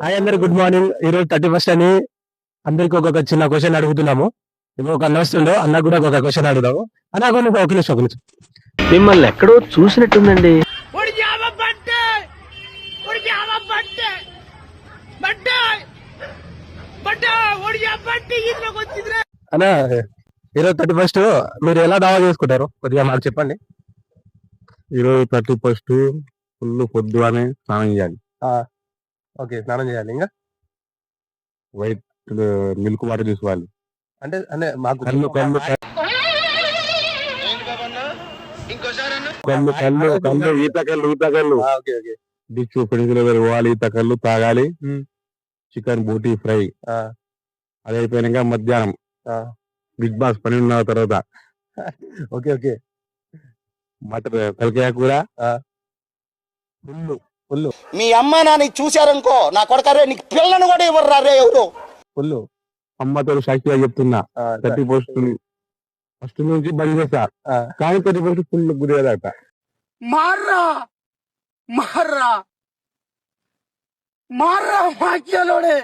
Hi అందరు good morning. ఈ రోజు 31st అని అందరికి ఒక చిన్న క్వశ్చన్ అడుగుతున్నాము. ఇప్పుడు ఒక అన్న వస్తుండో అన్న కూడా ఒక క్వశ్చన్ అడుగుదాము. అన్న ఒక నిమిషం ఒక నిమిషం. మిమ్మల్ని ఎక్కడో చూసినట్టుందండి. అన్న ఈరోజు 31st మీరు ఎలా దావా చేసుకుంటారు కొద్దిగా మాకు చెప్పండి. ఈరోజు 31st ఫుల్ పొద్దుగానే స్నానం చేయాలి. ఓకే, స్నానం చేయాలి. ఇంకా వైట్ మిల్క్ వాటర్ తీసుకోవాలి. అంటే అంటే మాకు కళ్ళు కళ్ళు కళ్ళు కళ్ళు కళ్ళు ఈత కళ్ళు ఈత కళ్ళు ఓకే ఓకే డిచ్ పెనుగుల పోవాలి. ఈత కళ్ళు తాగాలి. చికెన్ బోటీ ఫ్రై అది అయిపోయినాక మధ్యాహ్నం బిగ్ బాస్ 12 తర్వాత ఓకే ఓకే మటన్ తలకాయ కూర ఫుల్ మీ అమ్మ నాన్న చూశారనుకో నా కొడకరే నీకు పిల్లను కూడా ఇవ్వరు రే ఎవరు. ఫుల్ అమ్మతో సాక్షిగా చెప్తున్నా. 31st ఫస్ట్ నుంచి బంద్ చేస్తా. కానీ 31st ఫుల్ గురేదాట. మార్రా మార్రా మార్రా వాక్యాలోనే